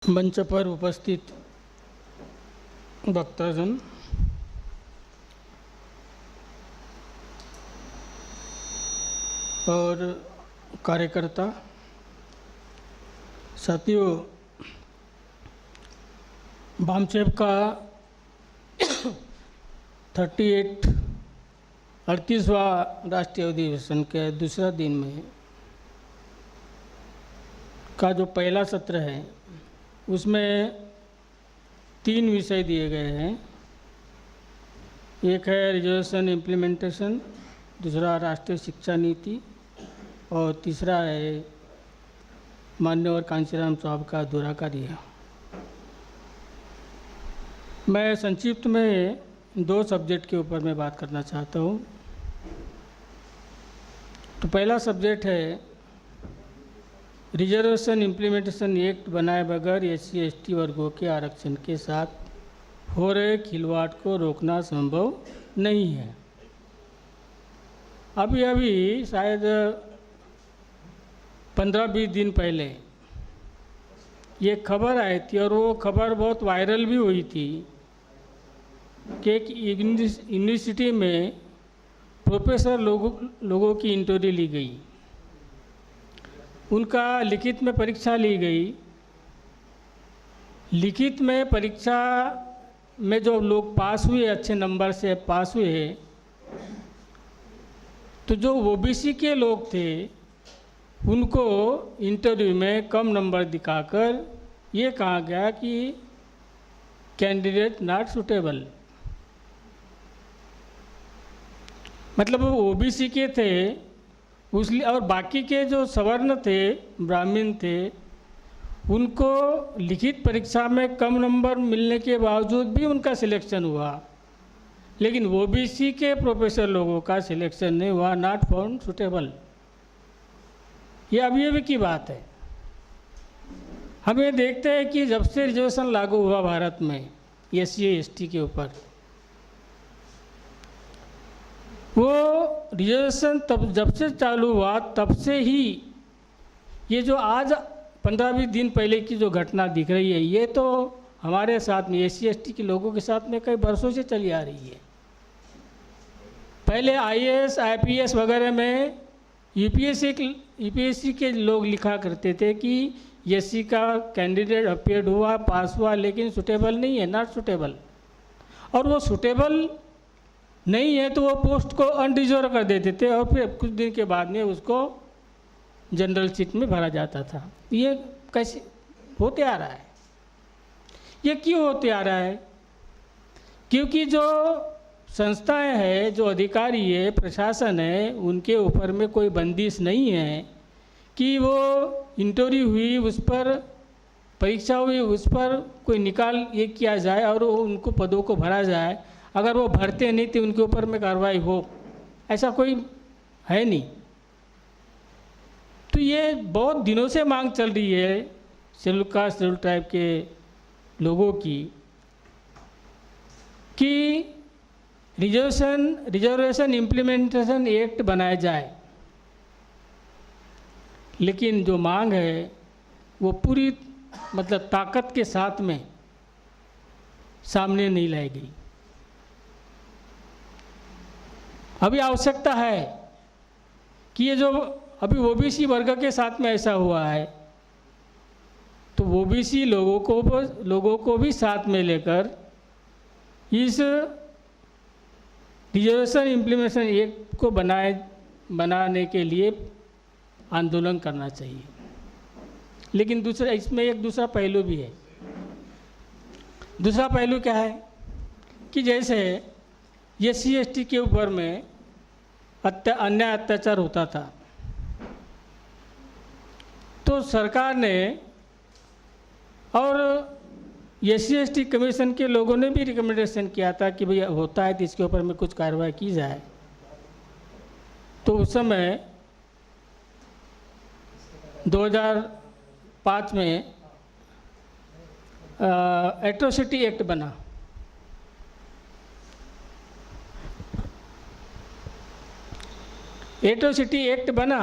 मंच पर उपस्थित वक्ताजन, और कार्यकर्ता साथियों, बामचेप का 38वां राष्ट्रीय अधिवेशन के दूसरा दिन में का जो पहला सत्र है उसमें 3 विषय दिए गए हैं। एक है रिजर्वेशन इम्प्लीमेंटेशन, दूसरा राष्ट्रीय शिक्षा नीति और तीसरा है माननीय कांशीराम साहब का अधूरा कार्य। मैं संक्षिप्त में 2 सब्जेक्ट के ऊपर मैं बात करना चाहता हूँ। तो पहला सब्जेक्ट है रिजर्वेशन इम्प्लीमेंटेशन एक्ट बनाए बगैर SC/ST वर्गों के आरक्षण के साथ हो रहे खिलवाड़ को रोकना संभव नहीं है। अभी शायद 15-20 दिन पहले ये खबर आई थी और वो खबर बहुत वायरल भी हुई थी कि एक यूनिवर्सिटी में प्रोफेसर लोगों की इंटरव्यू ली गई, उनका लिखित में परीक्षा ली गई। लिखित में परीक्षा में जो लोग पास हुए, अच्छे नंबर से पास हुए, तो जो OBC के लोग थे उनको इंटरव्यू में कम नंबर दिखाकर ये कहा गया कि कैंडिडेट नॉट सुटेबल। मतलब वो OBC के थे उसलिए, और बाकी के जो सवर्ण थे, ब्राह्मण थे, उनको लिखित परीक्षा में कम नंबर मिलने के बावजूद भी उनका सिलेक्शन हुआ, लेकिन OBC के प्रोफेसर लोगों का सिलेक्शन नहीं हुआ, नॉट फाउंड सुटेबल। ये अभी की बात है। हम ये देखते हैं कि जब से रिजर्वेशन लागू हुआ भारत में SC/ST के ऊपर, वो रिजर्वेशन तब जब से चालू हुआ तब से ही ये जो आज 15-20 दिन पहले की जो घटना दिख रही है, ये तो हमारे साथ में SC/ST के लोगों के साथ में कई वर्षों से चली आ रही है। पहले IAS IPS वगैरह में UPSC के लोग लिखा करते थे कि SC का कैंडिडेट अपीयर्ड हुआ, पास हुआ, लेकिन सुटेबल नहीं है, नॉट सुटेबल। और वो सुटेबल नहीं है तो वो पोस्ट को अनरिजर्व कर देते थे और फिर कुछ दिन के बाद में उसको जनरल सीट में भरा जाता था। ये कैसे होते आ रहा है? ये क्यों होते आ रहा है? क्योंकि जो संस्थाएं हैं, जो अधिकारी है, प्रशासन है, उनके ऊपर में कोई बंदिश नहीं है कि वो इंटरव्यू हुई, उस पर परीक्षा हुई, उस पर कोई निकाल ये किया जाए और उनको पदों को भरा जाए। अगर वो भरते नहीं तो उनके ऊपर में कार्रवाई हो, ऐसा कोई है नहीं। तो ये बहुत दिनों से मांग चल रही है शेड्यूल कास्ट शेड्यूल ट्राइब के लोगों की कि रिजर्वेशन इम्प्लीमेंटेशन एक्ट बनाया जाए, लेकिन जो मांग है वो पूरी मतलब ताकत के साथ में सामने नहीं लाई गई। अभी आवश्यकता है कि ये जो अभी OBC वर्ग के साथ में ऐसा हुआ है, तो OBC लोगों को भी साथ में लेकर इस रिजर्वेशन इम्प्लीमेंटेशन एक्ट को बनाने के लिए आंदोलन करना चाहिए। लेकिन इसमें एक दूसरा पहलू भी है। दूसरा पहलू क्या है कि जैसे SC/ST के ऊपर में अन्याय अत्याचार होता था, तो सरकार ने और SC/ST कमीशन के लोगों ने भी रिकमेंडेशन किया था कि भैया होता है तो इसके ऊपर में कुछ कार्रवाई की जाए। तो उस समय 2005 में एट्रोसिटी एक्ट बना। एट्रोसिटी एक्ट बना,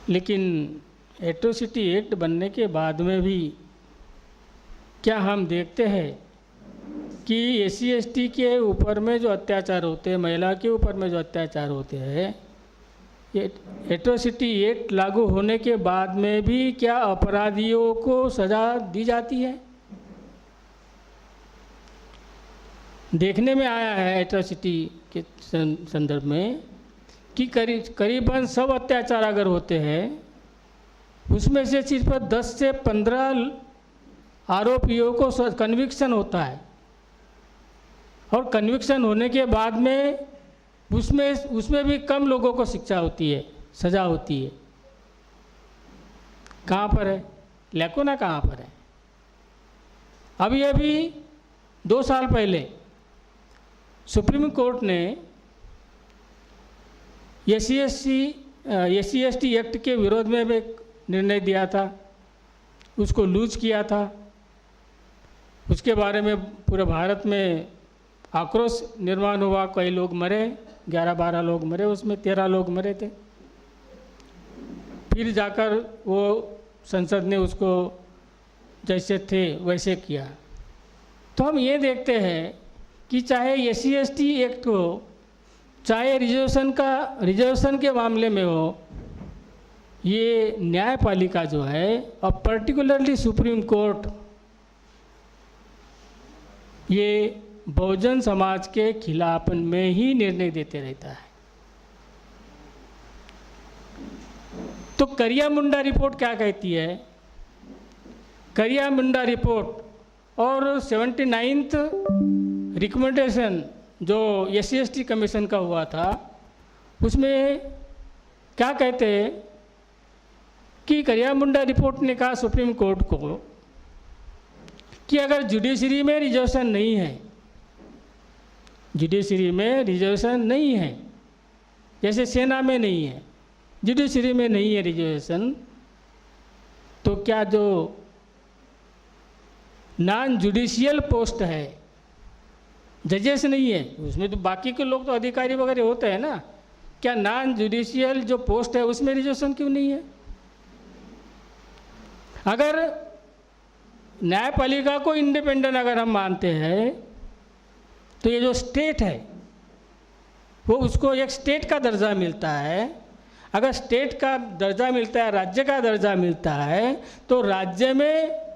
लेकिन एट्रोसिटी एक्ट बनने के बाद में भी क्या हम देखते हैं कि SC/ST के ऊपर में जो अत्याचार होते हैं, महिला के ऊपर में जो अत्याचार होते हैं, ये एट्रोसिटी एक्ट लागू होने के बाद में भी क्या अपराधियों को सज़ा दी जाती है? देखने में आया है एट्रोसिटी के संदर्भ में कि करीबन सब अत्याचार अगर होते हैं उसमें से सिर्फ 10 से 15 आरोपियों को कन्विक्शन होता है, और कन्विक्शन होने के बाद में उसमें भी कम लोगों को शिक्षा होती है, सज़ा होती है। कहाँ पर है लैकुना, कहाँ पर है? अभी 2 साल पहले सुप्रीम कोर्ट ने SC/ST एक्ट के विरोध में भी एक निर्णय दिया था, उसको लूज किया था। उसके बारे में पूरे भारत में आक्रोश निर्माण हुआ, कई लोग मरे, 11-12 लोग मरे, उसमें 13 लोग मरे थे। फिर जाकर वो संसद ने उसको जैसे थे वैसे किया। तो हम ये देखते हैं कि चाहे SC/ST एक्ट हो, चाहे रिजर्वेशन के मामले में हो, ये न्यायपालिका जो है, और पर्टिकुलरली सुप्रीम कोर्ट, ये बहुजन समाज के खिलाफ में ही निर्णय देते रहता है। तो करिया मुंडा रिपोर्ट क्या कहती है? करिया मुंडा रिपोर्ट और 79th रिकमेंडेशन जो SC/ST कमीशन का हुआ था, उसमें क्या कहते हैं कि करिया मुंडा रिपोर्ट ने कहा सुप्रीम कोर्ट को कि अगर जुडिशरी में रिजर्वेशन नहीं है, जुडिशरी में रिजर्वेशन नहीं है, जैसे सेना में नहीं है, जुडिशरी में नहीं है रिजर्वेशन, तो क्या जो नॉन जुडिशियल पोस्ट है, जजेस नहीं है उसमें, तो बाकी के लोग तो अधिकारी वगैरह होते हैं ना, क्या नॉन जुडिशियल जो पोस्ट है उसमें रिजर्वेशन क्यों नहीं है? अगर न्यायपालिका को इंडिपेंडेंट अगर हम मानते हैं, तो ये जो स्टेट है वो, उसको एक स्टेट का दर्जा मिलता है। अगर स्टेट का दर्जा मिलता है, राज्य का दर्जा मिलता है, तो राज्य में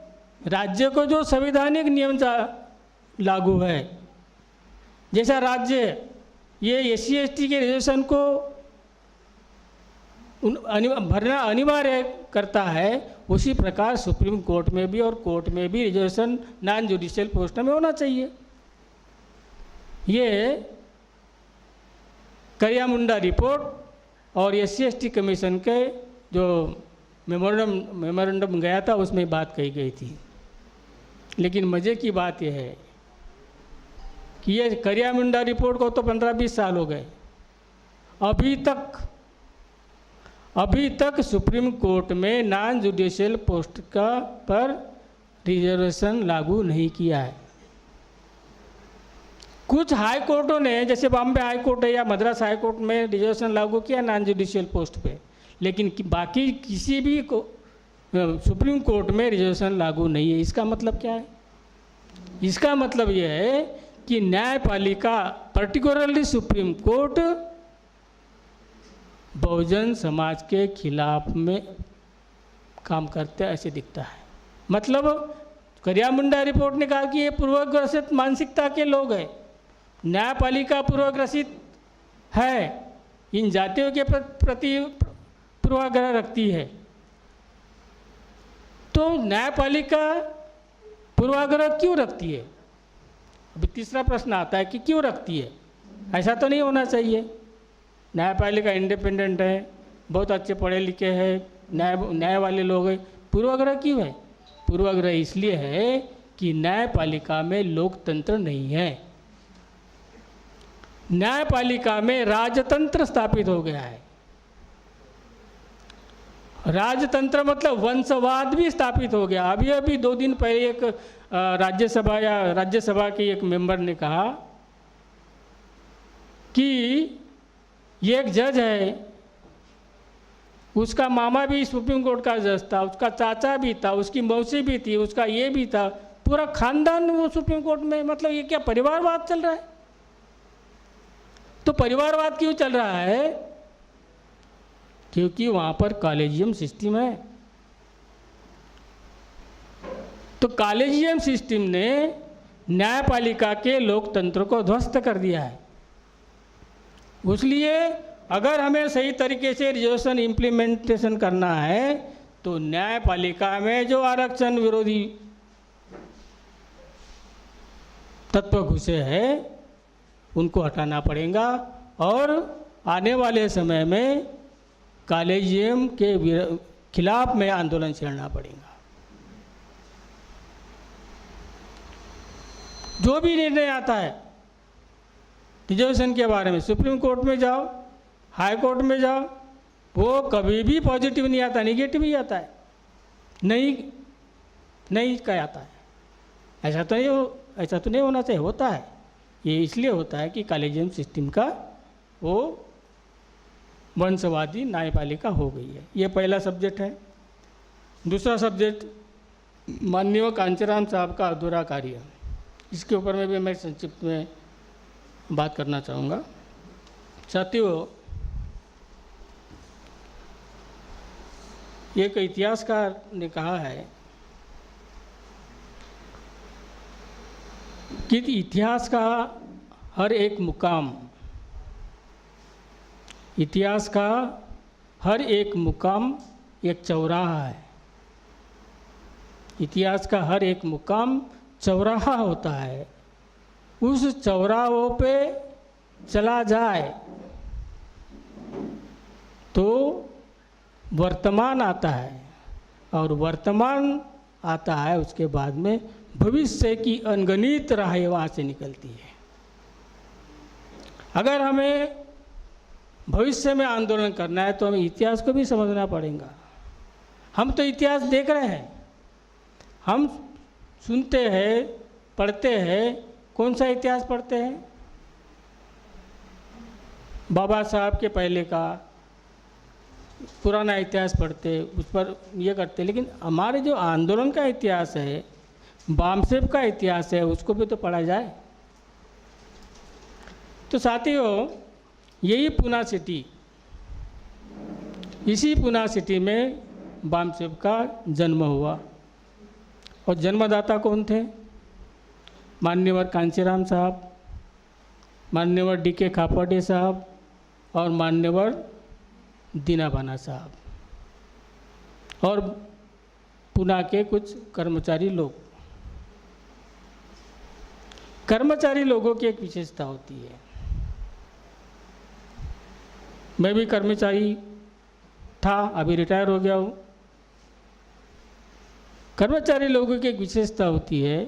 राज्य को जो संवैधानिक नियम लागू है, जैसा राज्य ये SC/ST के रिजर्वेशन को भरना अनिवार्य करता है, उसी प्रकार सुप्रीम कोर्ट में भी और कोर्ट में भी रिजर्वेशन नॉन जुडिशियल पोस्ट में होना चाहिए। ये करिया मुंडा रिपोर्ट और SC/ST कमीशन के जो मेमोरेंडम गया था उसमें बात कही गई थी। लेकिन मज़े की बात यह है कि ये करिया मुंडा रिपोर्ट को तो 15-20 साल हो गए, अभी तक सुप्रीम कोर्ट में नॉन जुडिशियल पोस्ट पर रिजर्वेशन लागू नहीं किया है। कुछ हाई कोर्टों ने, जैसे बॉम्बे हाई कोर्ट है या मद्रास हाई कोर्ट में रिजर्वेशन लागू किया नॉन जुडिशियल पोस्ट पे, लेकिन बाकी किसी भी सुप्रीम कोर्ट में रिजर्वेशन लागू नहीं है। इसका मतलब क्या है? इसका मतलब यह है कि न्यायपालिका, particularly supreme court, Bahujan Samaj के खिलाफ में काम करते ऐसे दिखता है। मतलब करिया मुंडा रिपोर्ट ने कहा कि ये पूर्वग्रसित मानसिकता के लोग हैं, न्यायपालिका पूर्वग्रसित है, इन जातियों के प्रति पूर्वाग्रह रखती है। तो न्यायपालिका पूर्वाग्रह क्यों रखती है? अभी तीसरा प्रश्न आता है कि क्यों रखती है? ऐसा तो नहीं होना चाहिए। न्यायपालिका इंडिपेंडेंट है, बहुत अच्छे पढ़े लिखे हैं, न्याय वाले लोग हैं, पूर्वाग्रह क्यों है? पूर्वाग्रह इसलिए है कि न्यायपालिका में लोकतंत्र नहीं है, न्यायपालिका में राजतंत्र स्थापित हो गया है। राजतंत्र मतलब वंशवाद भी स्थापित हो गया। अभी 2 दिन पहले एक राज्यसभा के एक मेंबर ने कहा कि ये एक जज है, उसका मामा भी सुप्रीम कोर्ट का जज था, उसका चाचा भी था, उसकी मौसी भी थी, उसका ये भी था, पूरा खानदान वो सुप्रीम कोर्ट में। मतलब ये क्या परिवारवाद चल रहा है? तो परिवारवाद क्यों चल रहा है? क्योंकि वहाँ पर कॉलेजियम सिस्टम है। तो कॉलेजियम सिस्टम ने न्यायपालिका के लोकतंत्र को ध्वस्त कर दिया है। इसलिए अगर हमें सही तरीके से रिजर्वेशन इम्प्लीमेंटेशन करना है तो न्यायपालिका में जो आरक्षण विरोधी तत्व घुसे हैं उनको हटाना पड़ेगा और आने वाले समय में कॉलेजियम के खिलाफ में आंदोलन छेड़ना पड़ेगा। जो भी निर्णय आता है रिजर्वेशन के बारे में, सुप्रीम कोर्ट में जाओ, हाई कोर्ट में जाओ, वो कभी भी पॉजिटिव नहीं आता, निगेटिव ही आता है। नहीं क्या आता है। ऐसा तो नहीं होना चाहिए, होता है। ये इसलिए होता है कि कॉलेजियम सिस्टम का वो वंशवादी न्यायपालिका हो गई है। ये पहला सब्जेक्ट है। दूसरा सब्जेक्ट माननीय कांचीराम साहब का अधूरा कार्य, इसके ऊपर में भी मैं संक्षिप्त में बात करना चाहूँगा। साथियों, एक इतिहासकार ने कहा है कि इतिहास का हर एक मुकाम एक चौराहा है। इतिहास का हर एक मुकाम चौराहा होता है। उस चौराहों पे चला जाए तो वर्तमान आता है, और वर्तमान आता है उसके बाद में भविष्य की अनगिनत राहें वहाँ से निकलती है। अगर हमें भविष्य में आंदोलन करना है तो हमें इतिहास को भी समझना पड़ेगा। हम तो इतिहास देख रहे हैं, हम सुनते हैं, पढ़ते हैं। कौन सा इतिहास पढ़ते हैं? बाबा साहब के पहले का पुराना इतिहास पढ़ते, उस पर ये करते। लेकिन हमारे जो आंदोलन का इतिहास है, बामसेब का इतिहास है, उसको भी तो पढ़ा जाए। तो साथियों, यही पूना सिटी, इसी पूना सिटी में बामसेब का जन्म हुआ। और जन्मदाता कौन थे? मान्यवर कांचीराम साहब, मान्यवर डी.के. खापर्डे साहब और मान्यवर दीनाबाना साहब, और पुणे के कुछ कर्मचारी लोग। कर्मचारी लोगों की एक विशेषता होती है। मैं भी कर्मचारी था, अभी रिटायर हो गया हूँ। कर्मचारी लोगों की एक विशेषता होती है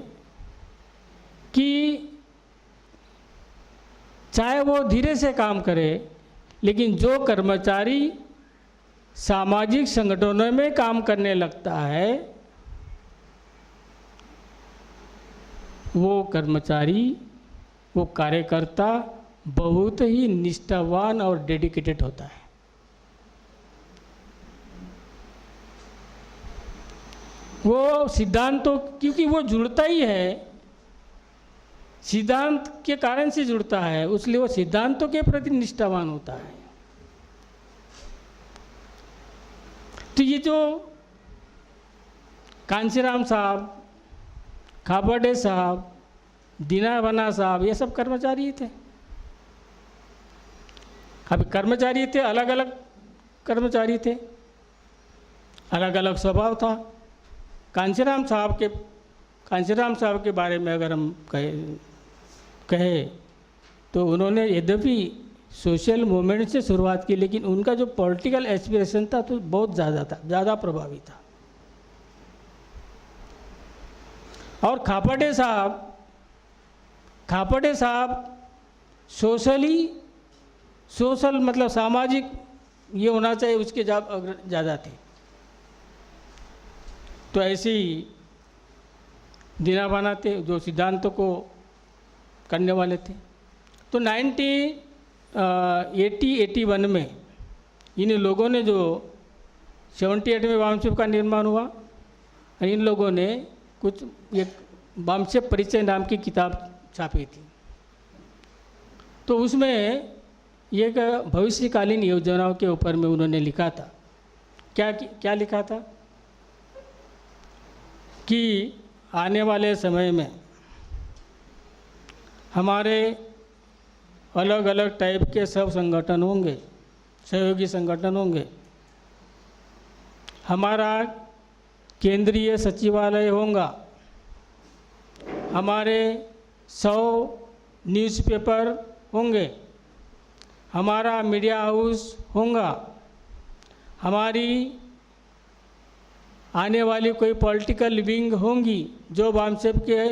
कि चाहे वो धीरे से काम करे, लेकिन जो कर्मचारी सामाजिक संगठनों में काम करने लगता है वो कर्मचारी, वो कार्यकर्ता बहुत ही निष्ठावान और डेडिकेटेड होता है। वो सिद्धांतों, क्योंकि वो जुड़ता ही है, सिद्धांत के कारण से जुड़ता है, इसलिए वो सिद्धांतों के प्रति निष्ठावान होता है। तो ये जो कांचीराम साहब, खापर्डे साहब, दीनाबाना साहब, ये सब कर्मचारी थे। अभी कर्मचारी थे, अलग अलग कर्मचारी थे, अलग अलग स्वभाव था। कांचीराम साहब के बारे में अगर हम कहे तो उन्होंने यद्यपि सोशल मूवमेंट से शुरुआत की, लेकिन उनका जो पॉलिटिकल एस्पिरेशन था तो बहुत ज़्यादा प्रभावी था। और खापर्डे साहब सोशल मतलब सामाजिक ये होना चाहिए, उसके ज़्यादा थे। तो ऐसे ही दीनाबाना थे जो सिद्धांतों को करने वाले थे। तो 1980-81 में इन लोगों ने जो 78 में वामशिप का निर्माण हुआ। इन लोगों ने कुछ एक वामशिप परिचय नाम की किताब छापी थी। तो उसमें एक भविष्यकालीन योजनाओं के ऊपर में उन्होंने लिखा था। क्या लिखा था कि आने वाले समय में हमारे अलग अलग टाइप के सब संगठन होंगे, सहयोगी संगठन होंगे। हमारा केंद्रीय सचिवालय होगा, हमारे 100 न्यूज़पेपर होंगे, हमारा मीडिया हाउस होगा, हमारी आने वाली कोई पॉलिटिकल विंग होंगी जो वामशिप के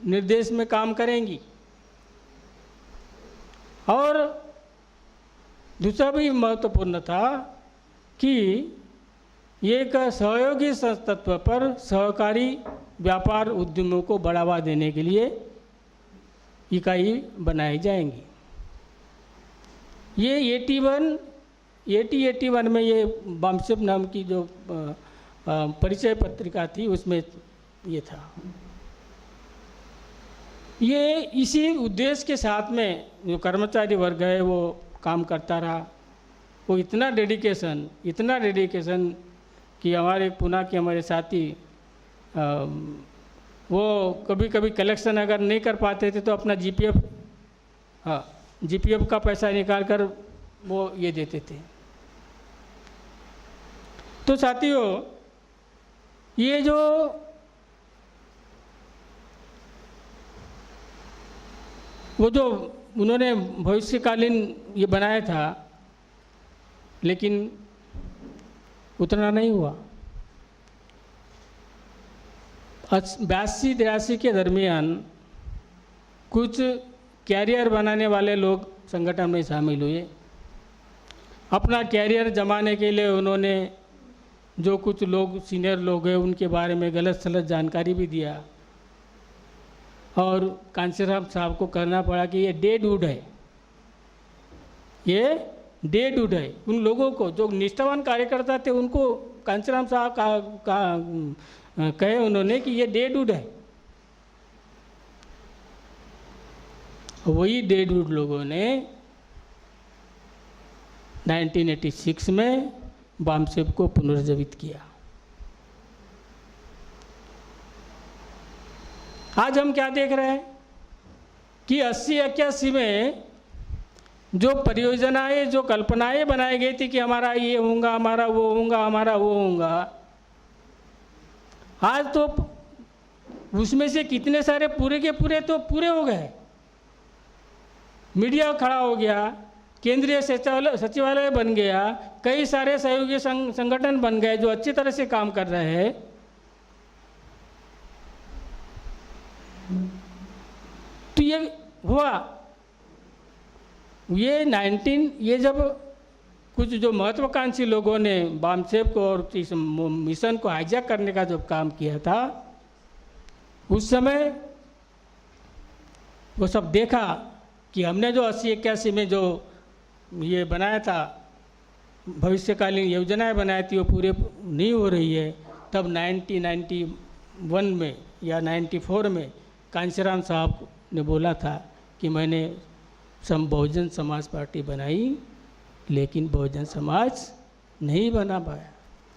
निर्देश में काम करेंगी। और दूसरा भी महत्वपूर्ण था कि एक सहयोगी तत्व पर सहकारी व्यापार उद्यमों को बढ़ावा देने के लिए इकाई बनाई जाएंगी। ये 8081 में ये वामशिप नाम की जो परिचय पत्रिका थी उसमें ये था। ये इसी उद्देश्य के साथ में जो कर्मचारी वर्ग है वो काम करता रहा। वो इतना डेडिकेशन कि हमारे पुणे के हमारे साथी वो कभी कभी कलेक्शन अगर नहीं कर पाते थे तो अपना जीपीएफ का पैसा निकाल कर वो ये देते थे। तो साथियों, ये जो उन्होंने भविष्यकालीन ये बनाया था, लेकिन उतना नहीं हुआ। 82-83 के दरमियान कुछ कैरियर बनाने वाले लोग संगठन में शामिल हुए। अपना कैरियर जमाने के लिए उन्होंने जो कुछ लोग सीनियर लोग हैं उनके बारे में गलत सलत जानकारी भी दिया। और कांशीराम साहब को करना पड़ा कि ये डेड वुड है, ये डेड वुड है। उन लोगों को जो निष्ठावान कार्यकर्ता थे उनको कांशीराम साहब कहे उन्होंने कि ये डेड वुड है। वही डेड वुड लोगों ने 1986 में वामशिप को पुनर्जीवित किया। आज हम क्या देख रहे हैं कि 80-81 में जो परियोजनाएं, जो कल्पनाएं बनाई गई थी कि हमारा ये होगा, हमारा वो होगा, हमारा वो होगा, आज तो उसमें से कितने सारे पूरे के पूरे तो पूरे हो गए। मीडिया खड़ा हो गया, केंद्रीय सचिवालय बन गया, कई सारे सहयोगी संगठन बन गए जो अच्छी तरह से काम कर रहे हैं। तो ये हुआ, ये जब कुछ जो महत्वाकांक्षी लोगों ने वामशिप को और इस मिशन को हाईजैक करने का जब काम किया था, उस समय वो सब देखा कि हमने जो 80-81 में जो ये बनाया था, भविष्यकालीन योजनाएं बनाई थी, वो पूरे नहीं हो रही है। तब 1991 में या 94 में कांशीराम साहब ने बोला था कि मैंने बहुजन समाज पार्टी बनाई, लेकिन बहुजन समाज नहीं बना पाया,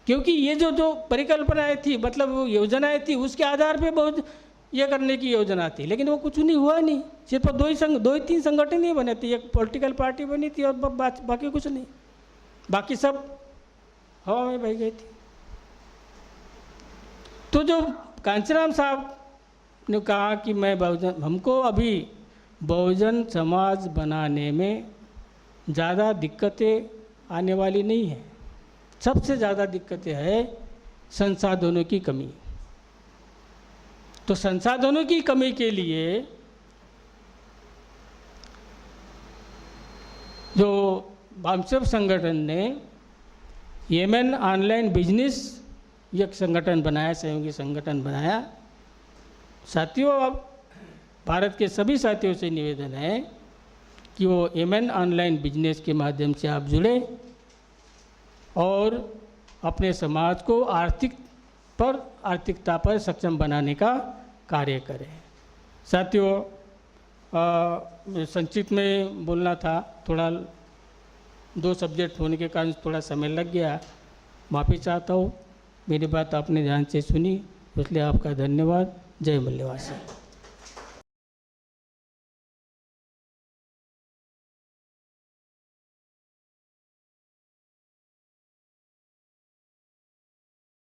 क्योंकि ये जो परिकल्पनाएं थी, मतलब योजनाएं थी, उसके आधार पे बहुत ये करने की योजना थी, लेकिन वो कुछ नहीं हुआ। नहीं, सिर्फ दो ही तीन संगठन ही बने थे। एक पॉलिटिकल पार्टी बनी थी और बाकी कुछ नहीं, बाकी सब हवा में बह गई थी। तो जो कांशीराम साहब ने कहा कि हमको अभी बहुजन समाज बनाने में ज़्यादा दिक्कतें आने वाली नहीं है। सबसे ज़्यादा दिक्कतें है संसाधनों की कमी। तो संसाधनों की कमी के लिए जो वामशिप संगठन ने येमेन ऑनलाइन बिजनेस एक संगठन बनाया, सहयोगी संगठन बनाया। साथियों, अब भारत के सभी साथियों से निवेदन है कि वो येमेन ऑनलाइन बिजनेस के माध्यम से आप जुड़े और अपने समाज को आर्थिकता पर सक्षम बनाने का कार्य करें। साथियों, संक्षिप्त में बोलना था, थोड़ा 2 सब्जेक्ट होने के कारण थोड़ा समय लग गया, माफ़ी चाहता हूँ। मेरी बात आपने ध्यान से सुनी, इसलिए आपका धन्यवाद। जय मल्लेवासी।